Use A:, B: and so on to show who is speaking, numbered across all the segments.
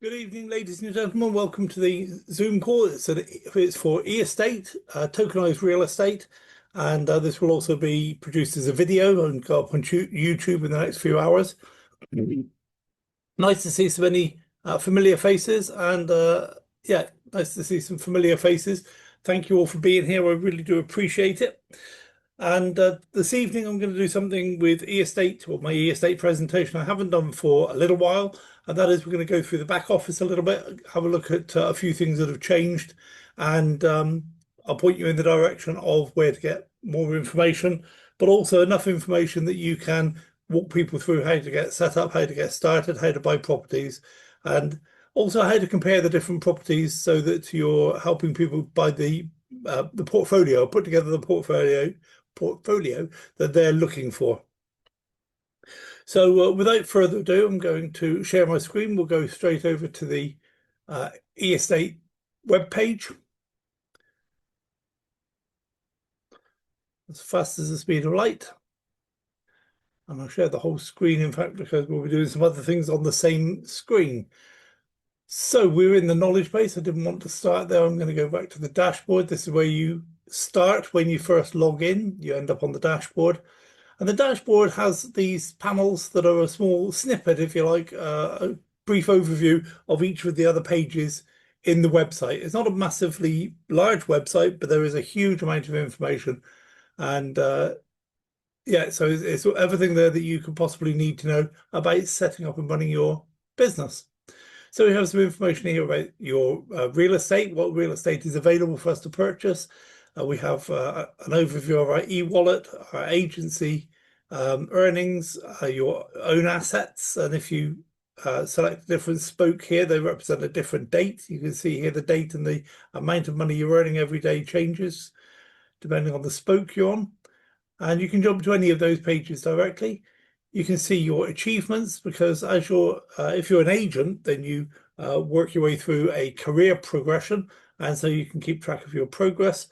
A: Good evening, ladies and gentlemen. Welcome to the Zoom call. It's for e-estate, tokenized real estate, and this will also be produced as a video and go up on YouTube in the next few hours. Nice to see so many familiar faces, and yeah, nice to see some familiar faces. Thank you all for being here. I really do appreciate it. And this evening, I'm going to do something with e-estate, or my e-estate presentation I haven't done for a little while. And that is we're going to go through the back office a little bit, have a look at a few things that have changed. And I'll point you in the direction of where to get more information, but also enough information that you can walk people through how to get set up, how to get started, how to buy properties, and also how to compare the different properties so that you're helping people buy the portfolio, put together the portfolio that they're looking for. So without further ado, I'm going to share my screen. We'll go straight over to the e-estate webpage as fast as the speed of light. And I'll share the whole screen, in fact, because we'll be doing some other things on the same screen. So we're in the knowledge base. I didn't want to start there. I'm going to go back to the dashboard. This is where you start when you first log in. You end up on the dashboard. And the dashboard has these panels that are a small snippet, if you like, a brief overview of each of the other pages in the website. It's not a massively large website, but there is a huge amount of information. And yeah, so it's everything there that you could possibly need to know about setting up and running your business. So we have some information here about your real estate, what real estate is available for us to purchase. We have an overview of our e-wallet, our agency earnings, your own assets. And if you select a different spoke here, they represent a different date. You can see here the date and the amount of money you're earning every day changes depending on the spoke you're on. And you can jump to any of those pages directly. You can see your achievements because as if you're an agent, then you work your way through a career progression, and so you can keep track of your progress.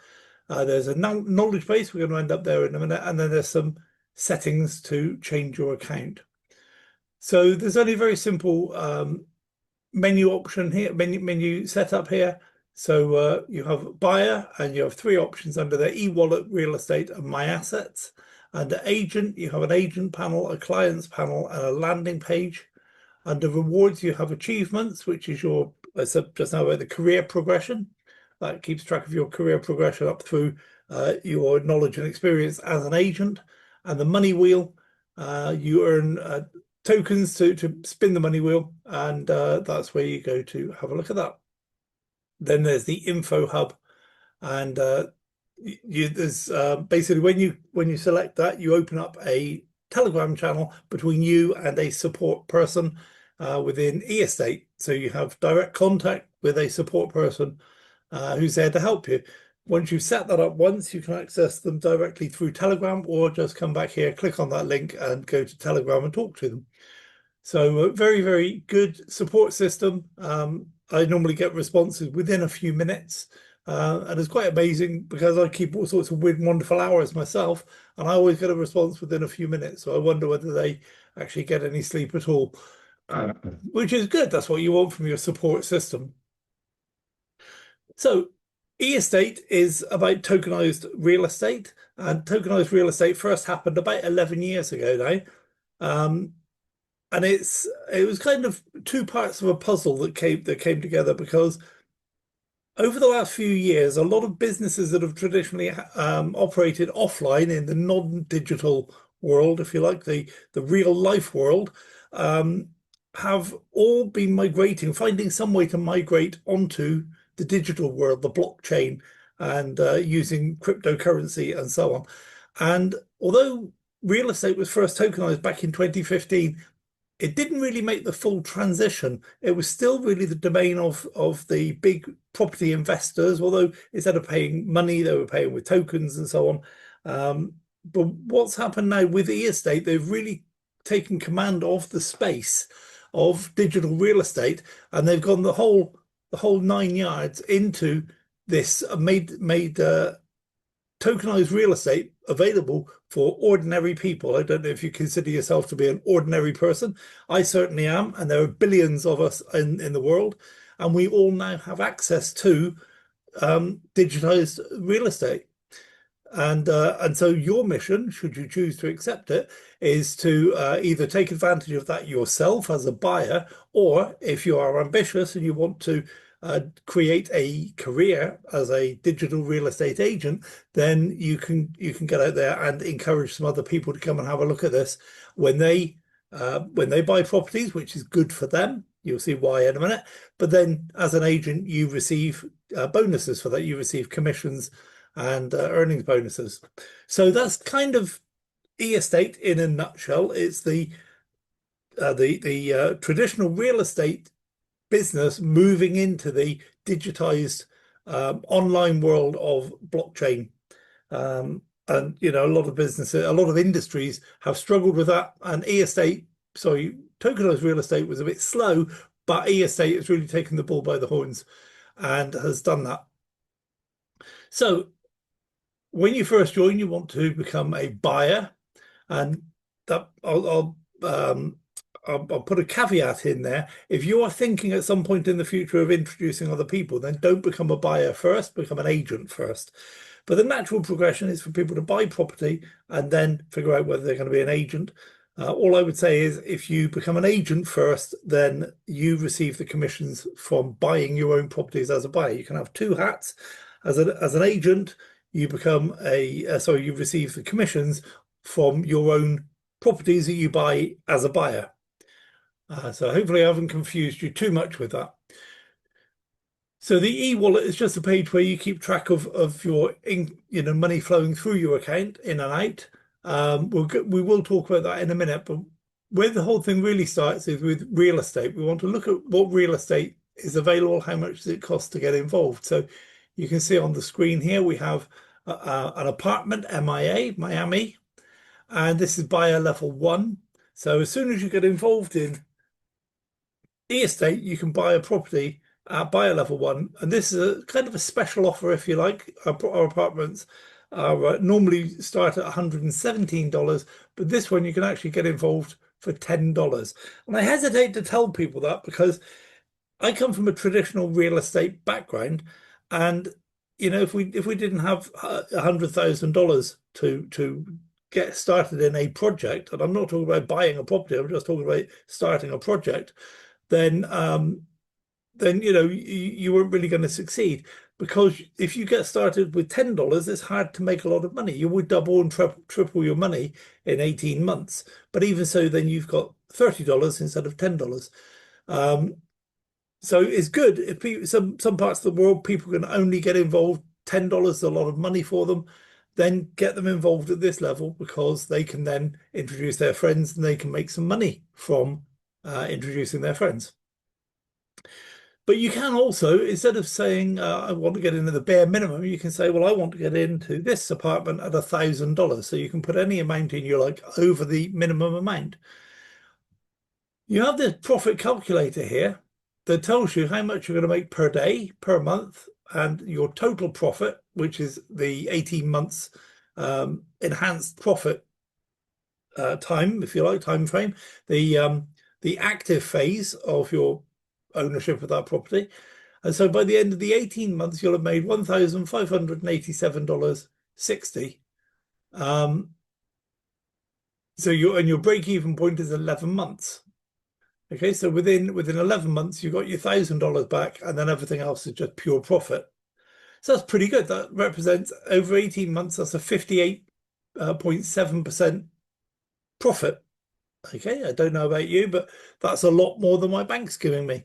A: There's a knowledge base. We're going to end up there in a minute, and then there's some settings to change your account. So there's only a very simple menu option here, menu setup here. So you have buyer, and you have three options under there: e-wallet, real estate, and my assets. Under agent, you have an agent panel, a clients panel, and a landing page. Under rewards, you have achievements, which is your, I said just now, about the career progression. That keeps track of your career progression up through your knowledge and experience as an agent. And the money wheel, you earn tokens to spin the money wheel, and that's where you go to have a look at that. Then there's the info hub, and there's basically when you select that, you open up a Telegram channel between you and a support person within e-estate. So you have direct contact with a support person who's there to help you. Once you've set that up once, you can access them directly through Telegram, or just come back here, click on that link and go to Telegram and talk to them. So a very, very good support system. I normally get responses within a few minutes. And it's quite amazing because I keep all sorts of weird and wonderful hours myself, and I always get a response within a few minutes. So I wonder whether they actually get any sleep at all, which is good. That's what you want from your support system. So e-estate is about tokenized real estate, and tokenized real estate first happened about 11 years ago now. And it was kind of two parts of a puzzle that came together, because over the last few years, a lot of businesses that have traditionally operated offline in the non-digital world, if you like, the real life world, have all been migrating, finding some way to migrate onto the digital world, the blockchain, and using cryptocurrency and so on. And although real estate was first tokenized back in 2015, it didn't really make the full transition. It was still really the domain of the big property investors, although instead of paying money, they were paying with tokens and so on. But what's happened now with e-estate, they've really taken command of the space of digital real estate, and they've gone the whole 9 yards into this, made tokenized real estate available for ordinary people. I don't know if you consider yourself to be an ordinary person. I certainly am, and there are billions of us in the world, and we all now have access to digitized real estate. And so your mission, should you choose to accept it, is to either take advantage of that yourself as a buyer, or if you are ambitious and you want to create a career as a digital real estate agent, then you can get out there and encourage some other people to come and have a look at this when they buy properties, which is good for them. You'll see why in a minute. But then, as an agent, you receive bonuses for that. You receive commissions and earnings bonuses. So that's kind of e-estate in a nutshell. It's the traditional real estate business moving into the digitized online world of blockchain. And a lot of businesses, a lot of industries have struggled with that. And tokenized real estate was a bit slow, but e-estate has really taken the bull by the horns and has done that. So when you first join, you want to become a buyer, and that I'll put a caveat in there. If you are thinking at some point in the future of introducing other people, then don't become a buyer first, become an agent first. But the natural progression is for people to buy property and then figure out whether they're going to be an agent. All I would say is if you become an agent first, then you receive the commissions from buying your own properties as a buyer. You can have two hats. As an agent, you become you receive the commissions from your own properties that you buy as a buyer. So hopefully I haven't confused you too much with that. So the e-wallet is just a page where you keep track of your money flowing through your account in and out. We will talk about that in a minute, but where the whole thing really starts is with real estate. We want to look at what real estate is available, how much does it cost to get involved. So you can see on the screen here we have an apartment, MIA, Miami, and this is buyer level 1. So as soon as you get involved in e-estate, you can buy a property at buyer level 1, and this is a kind of a special offer, if you like. Our apartments normally start at $117, but this one you can actually get involved for $10. And I hesitate to tell people that because I come from a traditional real estate background, and if we didn't have $100,000 to get started in a project, and I'm not talking about buying a property, I'm just talking about starting a project, then you weren't really going to succeed, because if you get started with $10, it's hard to make a lot of money. You would double and triple your money in 18 months, but even so, then you've got $30 instead of $10. So it's good if some parts of the world people can only get involved. $10 is a lot of money for them. Then get them involved at this level, because they can then introduce their friends and they can make some money from introducing their friends. But you can also, instead of saying I want to get into the bare minimum, you can say, well, I want to get into this apartment at $1,000. So you can put any amount in you like over the minimum amount. You have this profit calculator here that tells you how much you're going to make per day, per month, and your total profit, which is the 18 months enhanced profit time, if you like, time frame, the active phase of your ownership of that property. And so by the end of the 18 months, you'll have made $1,587.60. So your break-even point is 11 months. Okay, so within 11 months, you got your $1,000 back, and then everything else is just pure profit. So that's pretty good. That represents over 18 months, that's a 58.7% profit. Okay, I don't know about you, but that's a lot more than my bank's giving me.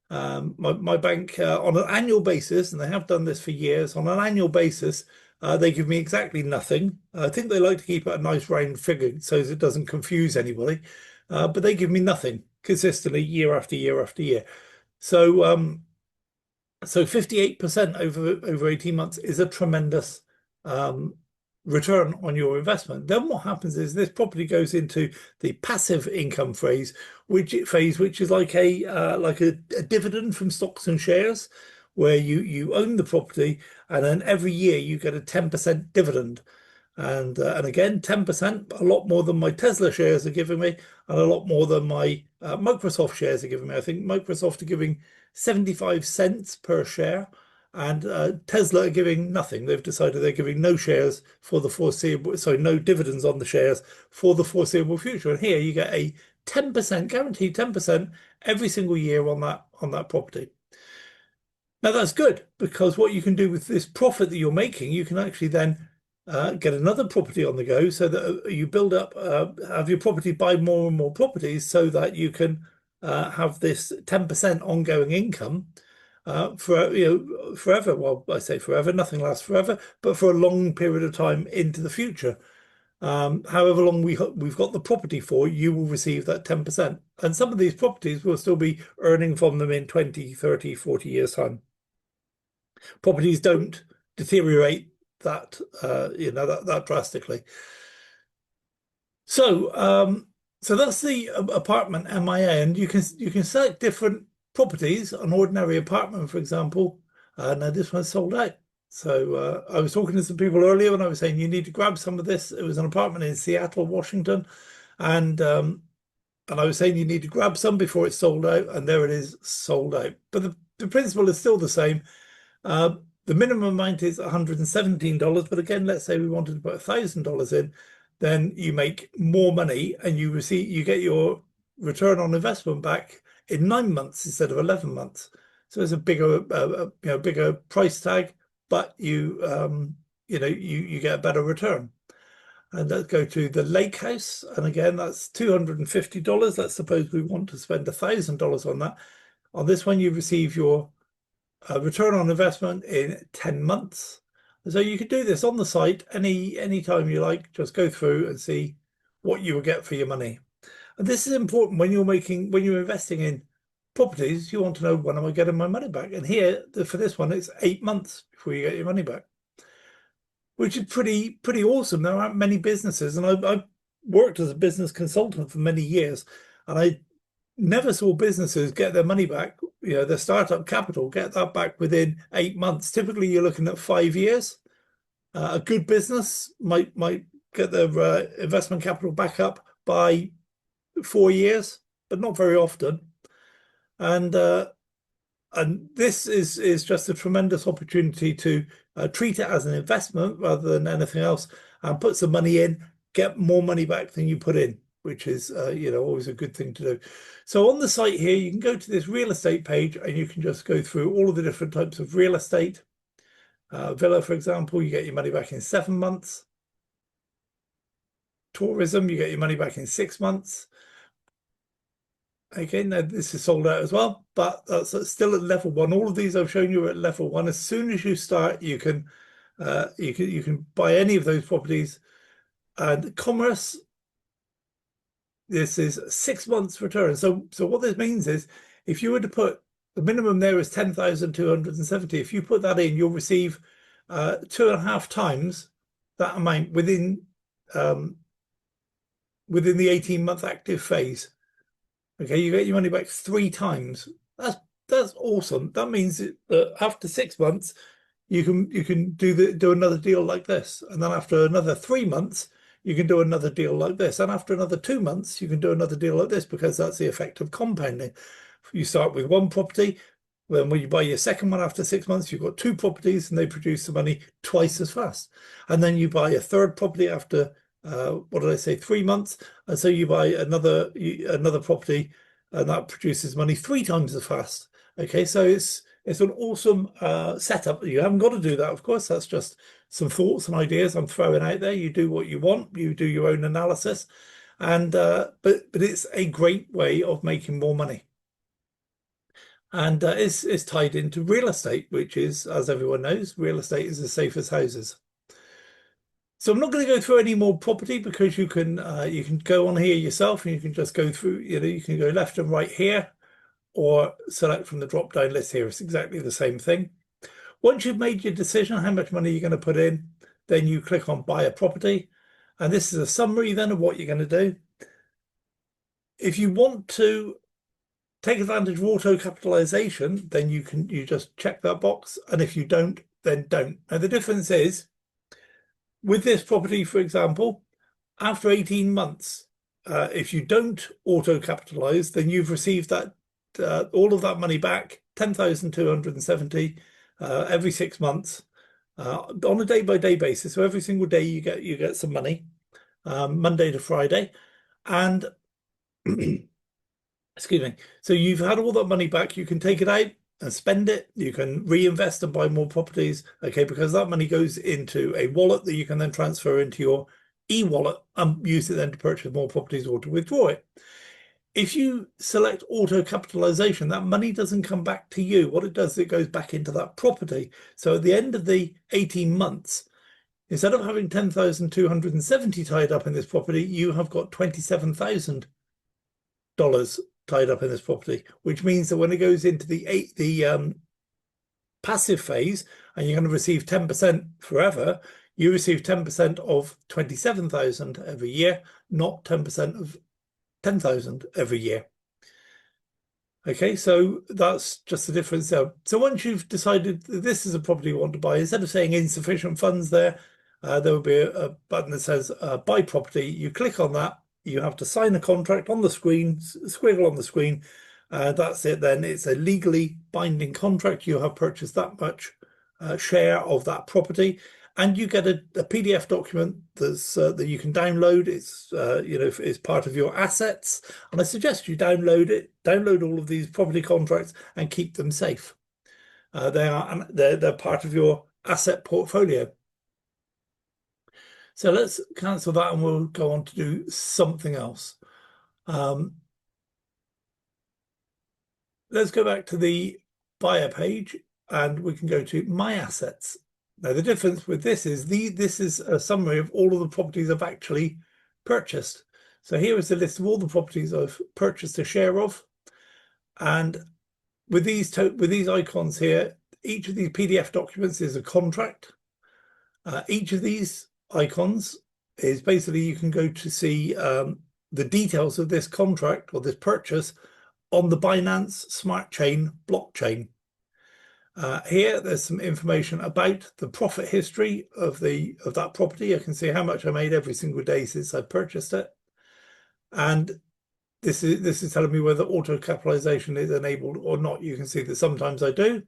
A: My bank on an annual basis, and they have done this for years, on an annual basis, they give me exactly nothing. I think they like to keep it a nice round figure so it doesn't confuse anybody, but they give me nothing consistently year after year after year. So 58% over 18 months is a tremendous return on your investment. Then what happens is this property goes into the passive income phase, which is like a dividend from stocks and shares, where you own the property, and then every year you get a 10% dividend. And again, 10%, a lot more than my Tesla shares are giving me, and a lot more than my Microsoft shares are giving me. I think Microsoft are giving 75 cents per share, and Tesla are giving nothing. They've decided they're giving no shares for the foreseeable, sorry, no dividends on the shares for the foreseeable future. And here you get a 10%, guaranteed 10% every single year on that property. Now that's good, because what you can do with this profit that you're making, you can actually then get another property on the go, so that you build up, have your property buy more and more properties, so that you can have this 10% ongoing income for forever. Well, I say forever, nothing lasts forever, but for a long period of time into the future. However long we've got the property for, you will receive that 10%. And some of these properties will still be earning from them in 20, 30, 40 years time. Properties don't deteriorate that that drastically. So so that's the apartment MIA, and you can select different properties. An ordinary apartment, for example. Now this one's sold out. So I was talking to some people earlier when I was saying you need to grab some of this. It was an apartment in Seattle, Washington, and I was saying you need to grab some before it's sold out, and there it is, sold out. But the principle is still the same. The minimum amount is $117, but again, let's say we wanted to put $1,000 in, then you make more money, and you get your return on investment back in 9 months instead of 11 months. So it's a bigger bigger price tag, but you get a better return. And let's go to the lake house, and again that's $250. Let's suppose we want to spend $1,000 on that. On this one, you receive your return on investment in 10 months. So you could do this on the site any time you like. Just go through and see what you will get for your money. And this is important when you're investing in properties. You want to know, when am I getting my money back? And here, for this one, it's 8 months before you get your money back, which is pretty awesome. There aren't many businesses, and I've worked as a business consultant for many years, and I never saw businesses get their money back, their startup capital, get that back within 8 months. Typically, you're looking at 5 years. A good business might get their investment capital back up by 4 years, but not very often. And this is just a tremendous opportunity to treat it as an investment rather than anything else, and put some money in, get more money back than you put in, which is always a good thing to do. So on the site here, you can go to this real estate page, and you can just go through all of the different types of real estate. Villa, for example, you get your money back in 7 months. Tourism, you get your money back in 6 months. Okay, now this is sold out as well, but that's still at level 1. All of these I've shown you are at level 1. As soon as you start, you can buy any of those properties. And commerce, this is 6 months return. So what this means is, if you were to put, the minimum there is 10,270. If you put that in, you'll receive 2.5 times that amount within the 18-month active phase. Okay, you get your money back 3 times. That's awesome. That means that after 6 months, you can do another deal like this, and then after another 3 months, you can do another deal like this, and after another 2 months, you can do another deal like this, because that's the effect of compounding. You start with one property, then when you buy your second one after 6 months, you've got 2 properties, and they produce the money twice as fast. And then you buy a third property after 3 months, and so you buy another property, and that produces money 3 times as fast. Okay, so it's an awesome setup. You haven't got to do that, of course. That's just some thoughts and ideas I'm throwing out there. You do what you want. You do your own analysis, and but it's a great way of making more money. And it's tied into real estate, which is, as everyone knows, real estate is as safe as houses. So I'm not going to go through any more property, because you can go on here yourself, and you can just go through. You can go left and right here, or select from the drop down list here. It's exactly the same thing. Once you've made your decision how much money you're going to put in, then you click on buy a property, and this is a summary then of what you're going to do. If you want to take advantage of auto capitalization, then you just check that box, and if you don't, then don't. Now the difference is with this property, for example, after 18 months, if you don't auto capitalize, then you've received that all of that money back, 10,270 every 6 months on a day-by-day basis. So every single day you get some money, Monday to Friday, and excuse me. So you've had all that money back. You can take it out and spend it. You can reinvest and buy more properties. Okay, because that money goes into a wallet that you can then transfer into your e-wallet and use it then to purchase more properties or to withdraw it. If you select auto capitalization, that money doesn't come back to you. What it does is it goes back into that property. So at the end of the 18 months, instead of having 10,270 tied up in this property, you have got $27,000 tied up in this property, which means that when it goes into the passive phase and you're going to receive 10% forever, you receive 10% of 27,000 every year, not 10% of 10,000 every year. Okay, so that's just the difference there. So once you've decided that this is a property you want to buy, instead of saying insufficient funds there will be a button that says buy property. You click on that. You have to sign a contract on the screen, squiggle on the screen. That's it then. It's a legally binding contract. You have purchased that much share of that property. And you get a PDF document that you can download. It's it's part of your assets, and I suggest you download it. Download all of these property contracts and keep them safe. They're part of your asset portfolio. So let's cancel that, and we'll go on to do something else. Let's go back to the buyer page, and we can go to My Assets. Now, the difference with this is this is a summary of all of the properties I've actually purchased. So here is the list of all the properties I've purchased a share of. And with these icons here, each of these PDF documents is a contract. Each of these icons is basically you can go to see the details of this contract or this purchase on the Binance Smart Chain blockchain. Here, there's some information about the profit history of that property. I can see how much I made every single day since I purchased it, and this is telling me whether auto capitalization is enabled or not. You can see that sometimes I do,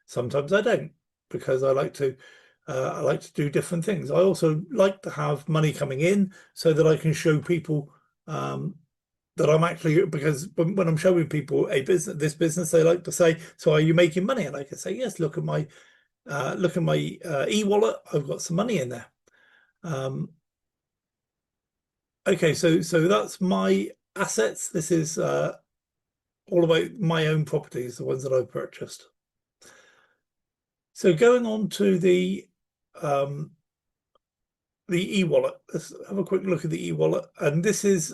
A: sometimes I don't, because I like to do different things. I also like to have money coming in so that I can show people that I'm actually, because when I'm showing people this business, they like to say, "So are you making money?" And I can say, "Yes. Look at my e-wallet. I've got some money in there." Okay, so that's my assets. This is all about my own properties, the ones that I've purchased. So going on to the e-wallet. Let's have a quick look at the e-wallet, and this is.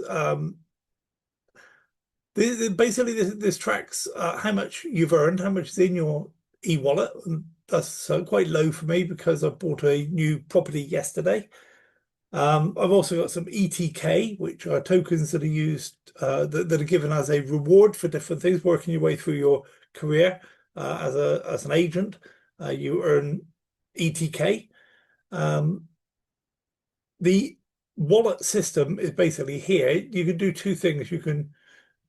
A: Basically, this tracks how much you've earned, how much is in your e-wallet. And that's quite low for me because I bought a new property yesterday. I've also got some ETK, which are tokens that are used, that are given as a reward for different things, working your way through your career as an agent. You earn ETK. The wallet system is basically here. You can do two things. You can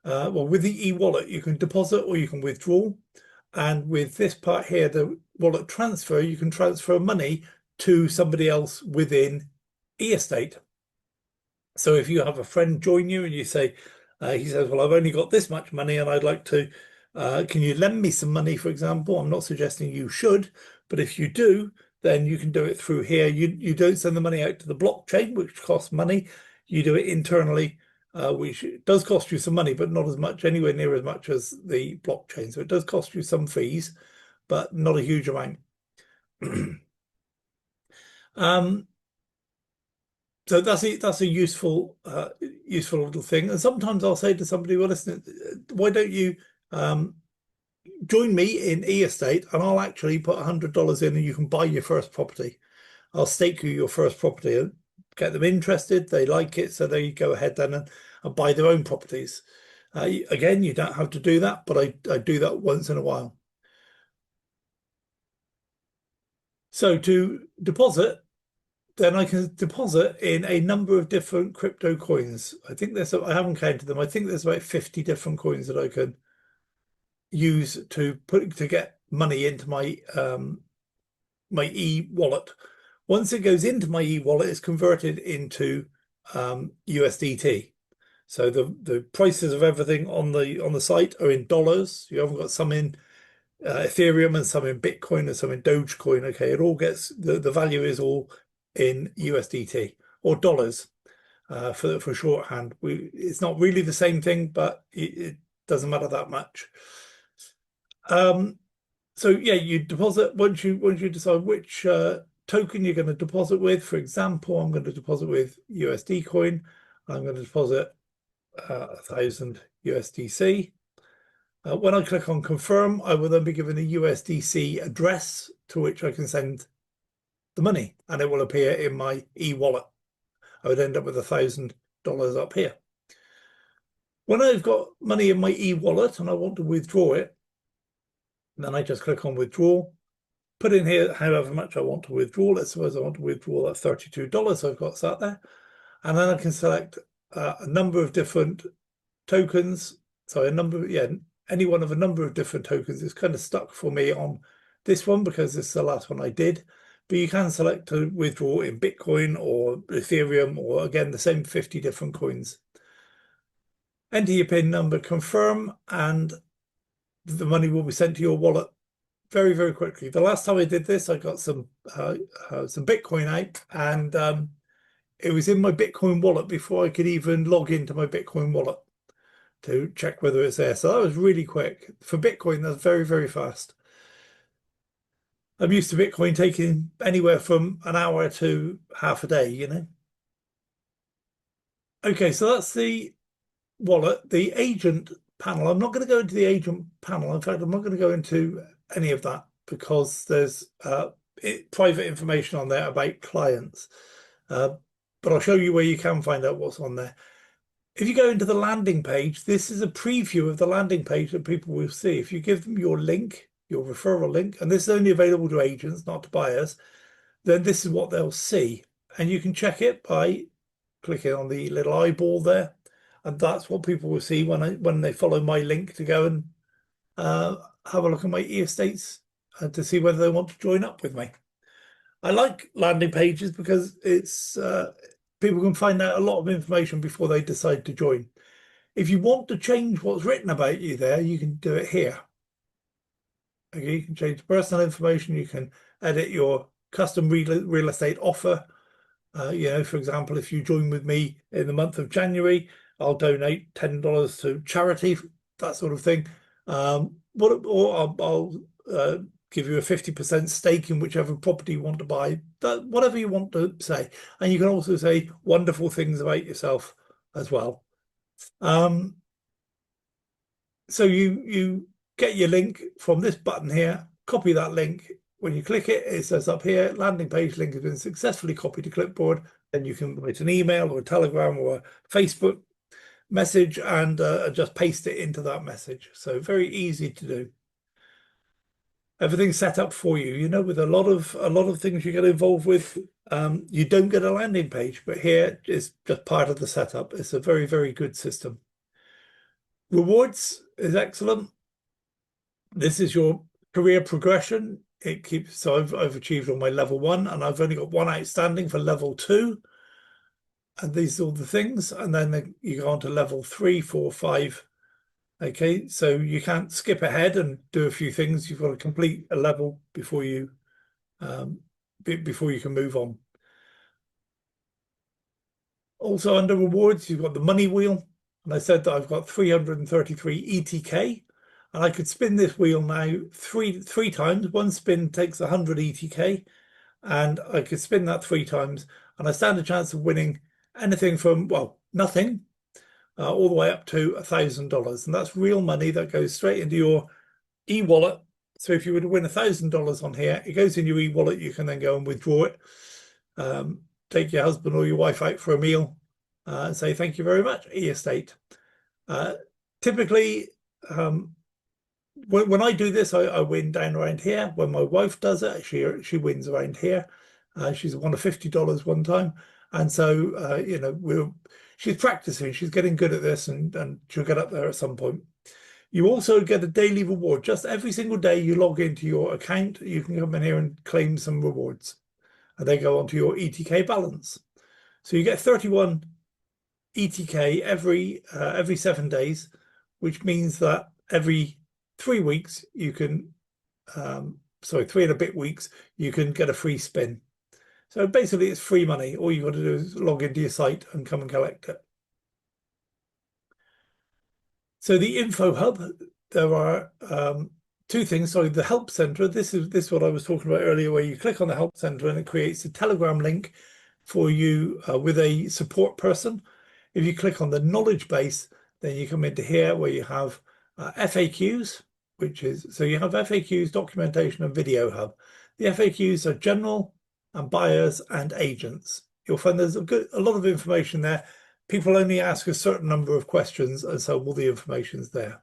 A: well, with the e-wallet, you can deposit or you can withdraw. And with this part here, the wallet transfer, you can transfer money to somebody else within eEstate. So if you have a friend join you and you say, he says, "Well, I've only got this much money and I'd like to, can you lend me some money, for example?" I'm not suggesting you should, but if you do, then you can do it through here. You don't send the money out to the blockchain, which costs money. You do it internally, which does cost you some money, but not as much, anywhere near as much as the blockchain. So it does cost you some fees, but not a huge amount. So that's a useful little thing. And sometimes I'll say to somebody, "Well, listen, why don't you join me in eEstate, and I'll actually put $100 in, and you can buy your first property. I'll stake you your first property and get them interested. They like it, so they go ahead then and buy their own properties." Again, you don't have to do that, but I do that once in a while. So to deposit, then I can deposit in a number of different crypto coins. I think I haven't counted them. I think there's about 50 different coins that I can use to get money into my e-wallet. Once it goes into my e-wallet, it's converted into USDT. So the prices of everything on the site are in dollars. You haven't got some in Ethereum and some in Bitcoin and some in Dogecoin. Okay, it all gets the value is all in USDT or dollars for shorthand. It's not really the same thing, but it doesn't matter that much. So yeah, you deposit once you decide which token you're going to deposit with. For example, I'm going to deposit with USD coin. I'm going to deposit 1,000 USDC. When I click on confirm, I will then be given a USDC address to which I can send the money, and it will appear in my e-wallet. I would end up with $1,000 up here. When I've got money in my e-wallet and I want to withdraw it, then I just click on withdraw, put in here however much I want to withdraw. Let's suppose I want to withdraw that $32. So I've got that there. And then I can select a number of different tokens. So any one of a number of different tokens. It's kind of stuck for me on this one because this is the last one I did. But you can select to withdraw in Bitcoin or Ethereum or again, the same 50 different coins. Enter your PIN number, confirm, and the money will be sent to your wallet very, very quickly. The last time I did this, I got some Bitcoin out, and it was in my Bitcoin wallet before I could even log into my Bitcoin wallet to check whether it's there. So that was really quick. For Bitcoin, that's very, very fast. I'm used to Bitcoin taking anywhere from an hour to half a day, you know. Okay, so that's the wallet. The agent panel. I'm not going to go into the agent panel. In fact, I'm not going to go into any of that because there's private information on there about clients. But I'll show you where you can find out what's on there. If you go into the landing page, this is a preview of the landing page that people will see. If you give them your link, your referral link, and this is only available to agents, not to buyers, then this is what they'll see. And you can check it by clicking on the little eyeball there. And that's what people will see when they follow my link to go and have a look at my e-estates to see whether they want to join up with me. I like landing pages because it's people can find out a lot of information before they decide to join. If you want to change what's written about you there, you can do it here. Okay, you can change personal information. You can edit your custom real estate offer. For example, if you join with me in the month of January, I'll donate $10 to charity, that sort of thing. Or I'll give you a 50% stake in whichever property you want to buy, whatever you want to say. And you can also say wonderful things about yourself as well. So you get your link from this button here, copy that link. When you click it, it says up here, landing page link has been successfully copied to clipboard. Then you can write an email or a Telegram or a Facebook message and just paste it into that message. So very easy to do. Everything's set up for you. You know, with a lot of things you get involved with, you don't get a landing page, but here is just part of the setup. It's a very, very good system. Rewards is excellent. This is your career progression. It keeps, so I've achieved on my level 1 and I've only got one outstanding for level 2. And these are all the things. And then you go on to level 3, 4, 5. Okay, so you can't skip ahead and do a few things. You've got to complete a level before you can move on. Also under rewards, you've got the money wheel. And I said that I've got 333 ETK. And I could spin this wheel now three times. One spin takes 100 ETK. And I could spin that 3 times. And I stand a chance of winning anything from, well, nothing, all the way up to $1,000. And that's real money that goes straight into your e-wallet. So if you were to win $1,000 on here, it goes in your e-wallet. You can then go and withdraw it. Take your husband or your wife out for a meal and say, thank you very much, e-estate. typically, when I do this, I win down around here. When my wife does it, she wins around here. She's won a $50 one time, and so she's practicing. She's getting good at this, and she'll get up there at some point. You also get a daily reward. Just every single day you log into your account, you can come in here and claim some rewards, and they go onto your ETK balance. So you get 31 ETK every 7 days, which means that every 3 weeks you can, 3 and a bit weeks, you can get a free spin. So basically it's free money. All you've got to do is log into your site and come and collect it. So the info hub, there are two things. Sorry, the help center. This is what I was talking about earlier, where you click on the help center and it creates a Telegram link for you with a support person. If you click on the knowledge base, then you come into here where you have FAQs, so you have FAQs, documentation, and video hub. The FAQs are general and buyers and agents. You'll find there's a lot of information there. People only ask a certain number of questions, and so all the information's there.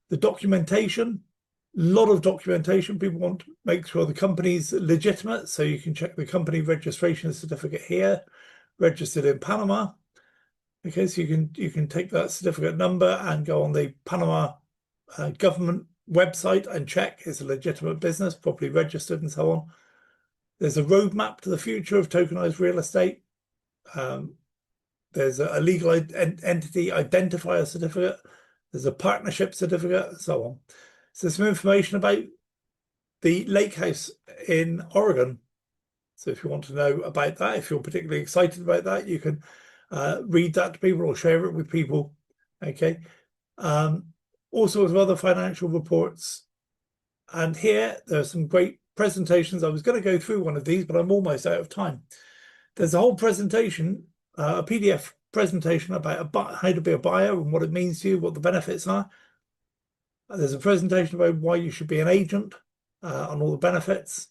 A: The documentation, a lot of documentation. People want to make sure the company's legitimate, so you can check the company registration certificate here, registered in Panama. Okay, so you can take that certificate number and go on the Panama government website and check it's a legitimate business, properly registered, and so on. There's a roadmap to the future of tokenized real estate. There's a legal entity identifier certificate. There's a partnership certificate, and so on. So some information about the lake house in Oregon. So if you want to know about that, if you're particularly excited about that, you can read that to people or share it with people. Okay. All sorts of other financial reports. And here there are some great presentations. I was going to go through one of these, but I'm almost out of time. There's a whole presentation, a PDF presentation about how to be a buyer and what it means to you, what the benefits are. There's a presentation about why you should be an agent and all the benefits.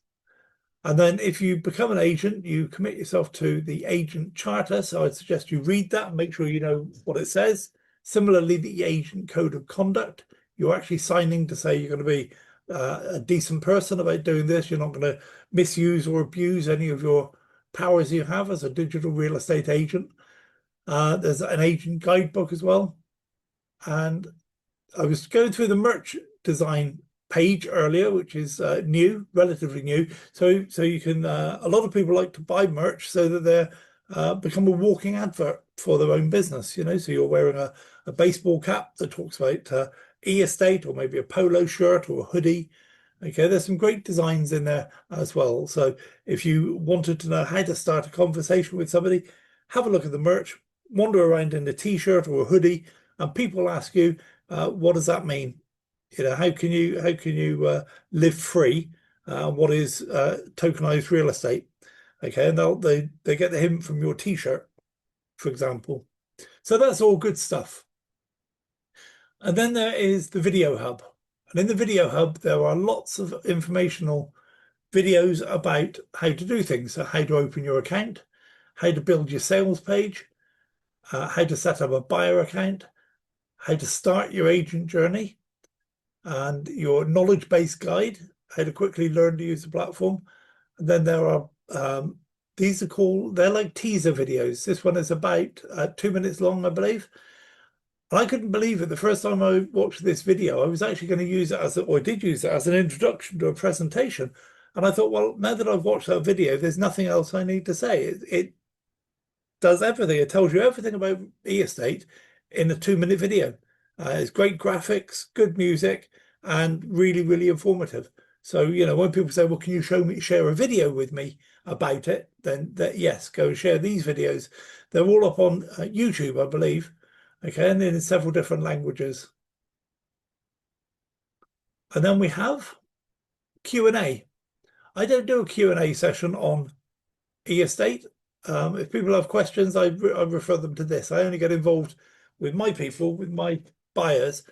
A: And then if you become an agent, you commit yourself to the agent charter. So I'd suggest you read that and make sure you know what it says. Similarly, the agent code of conduct, you're actually signing to say you're going to be a decent person about doing this. You're not going to misuse or abuse any of your powers you have as a digital real estate agent. There's an agent guidebook as well. And I was going through the merch design page earlier, which is new, relatively new. So you can, a lot of people like to buy merch so that they're become a walking advert for their own business, so you're wearing a baseball cap that talks about e-estate, or maybe a polo shirt or a hoodie. Okay, there's some great designs in there as well. So if you wanted to know how to start a conversation with somebody, have a look at the merch, wander around in a t-shirt or a hoodie, and people ask you, what does that mean? How can you live free? What is tokenized real estate? Okay, and they get the hint from your t-shirt, for example. So that's all good stuff. And then there is the video hub. And in the video hub, there are lots of informational videos about how to do things. So how to open your account, how to build your sales page, how to set up a buyer account, how to start your agent journey, and your knowledge base guide, how to quickly learn to use the platform. And then there are, they're like teaser videos. This one is about 2 minutes long, I believe. And I couldn't believe it. The first time I watched this video, I was actually going to use it or did use it as an introduction to a presentation. And I thought, well, now that I've watched that video, there's nothing else I need to say. It does everything. It tells you everything about e-estate in a 2-minute video. It's great graphics, good music, and really, really informative. So, when people say, well, can you share a video with me about it? Then yes, go and share these videos. They're all up on YouTube, I believe. Okay, and in several different languages. And then we have Q&A. I don't do a Q&A session on e-estate. If people have questions, I refer them to this. I only get involved with my people, with my buyers,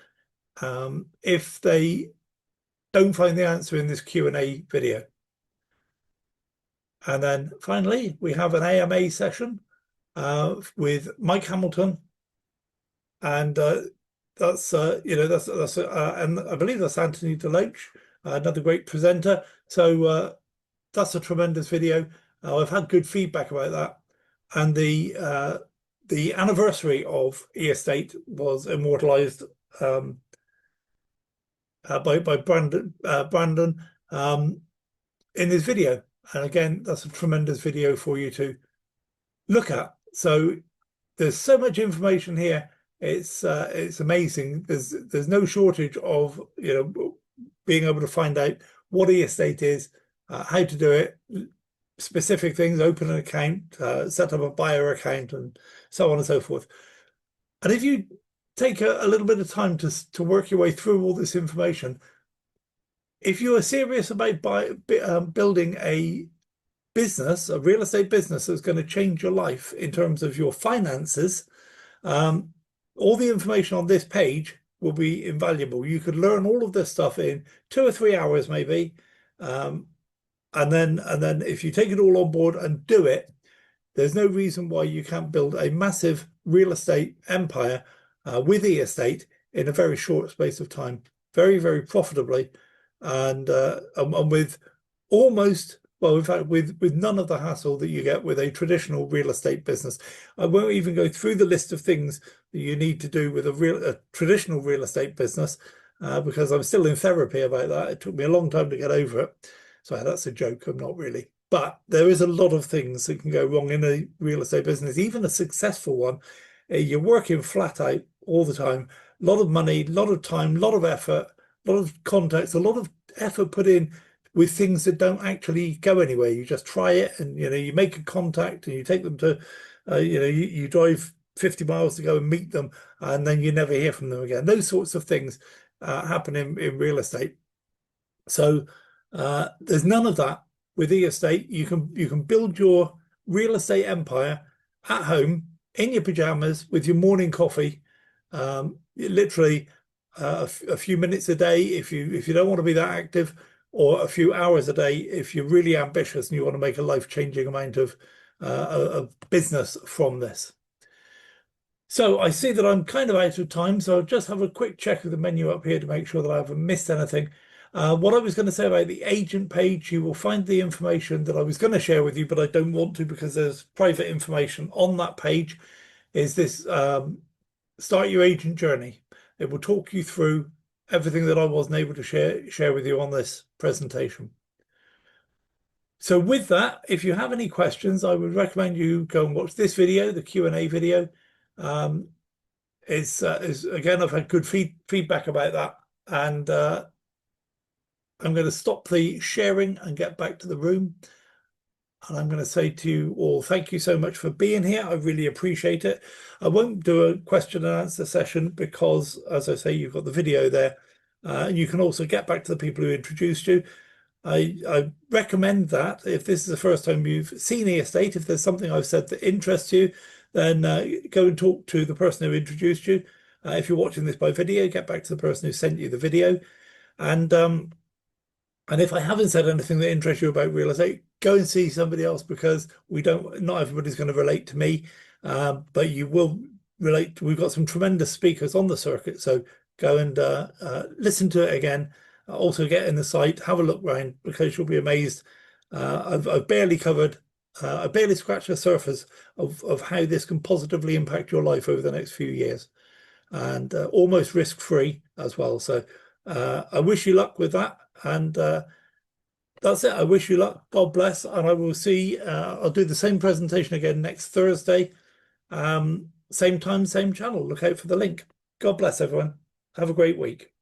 A: if they don't find the answer in this Q&A video. And then finally, we have an AMA session with Mike Hamilton. And that's and I believe that's Anthony Deloach, another great presenter. So that's a tremendous video. I've had good feedback about that, and the anniversary of eEstate was immortalized by Brandon in his video. And again, that's a tremendous video for you to look at. So there's so much information here. It's amazing. There's no shortage of being able to find out what eEstate is, how to do it, specific things, open an account, set up a buyer account, and so on and so forth. And if you take a little bit of time to work your way through all this information, if you are serious about building a business, a real estate business that's going to change your life in terms of your finances, all the information on this page will be invaluable. You could learn all of this stuff in 2 or 3 hours, maybe. And then if you take it all on board and do it, there's no reason why you can't build a massive real estate empire with eEstate in a very short space of time, very, very profitably, and with almost, well, in fact, with none of the hassle that you get with a traditional real estate business. I won't even go through the list of things that you need to do with a traditional real estate business because I'm still in therapy about that. It took me a long time to get over it. So that's a joke. I'm not really. But there is a lot of things that can go wrong in a real estate business, even a successful one. You're working flat out all the time, a lot of money, a lot of time, a lot of effort, a lot of contacts, a lot of effort put in with things that don't actually go anywhere. You just try it, and you make a contact, and you take them to, you drive 50 miles to go and meet them, and then you never hear from them again. Those sorts of things happen in real estate. So there's none of that with eEstate. You can build your real estate empire at home in your pajamas with your morning coffee, literally a few minutes a day if you don't want to be that active, or a few hours a day if you're really ambitious and you want to make a life-changing amount of business from this. So I see that I'm kind of out of time, so I'll just have a quick check of the menu up here to make sure that I haven't missed anything. What I was going to say about the agent page, you will find the information that I was going to share with you, but I don't want to because there's private information on that page, is this Start Your Agent Journey. It will talk you through everything that I wasn't able to share with you on this presentation. So with that, if you have any questions, I would recommend you go and watch this video, the Q&A video. Is again, I've had good feedback about that, and I'm going to stop the sharing and get back to the room. And I'm going to say to you all, thank you so much for being here. I really appreciate it. I won't do a question and answer session because, as I say, you've got the video there. And you can also get back to the people who introduced you. I recommend that if this is the first time you've seen eEstate, if there's something I've said that interests you, then go and talk to the person who introduced you. If you're watching this by video, get back to the person who sent you the video. And if I haven't said anything that interests you about real estate, go and see somebody else, because not everybody's going to relate to me, but you will relate. We've got some tremendous speakers on the circuit, so go and listen to it again. Also get in the site, have a look around, because you'll be amazed. I've barely covered, I barely scratched the surface of how this can positively impact your life over the next few years, and almost risk-free as well. So I wish you luck with that. And that's it. I wish you luck. God bless. And I will see. I'll do the same presentation again next Thursday. Same time, same channel. Look out for the link. God bless everyone. Have a great week.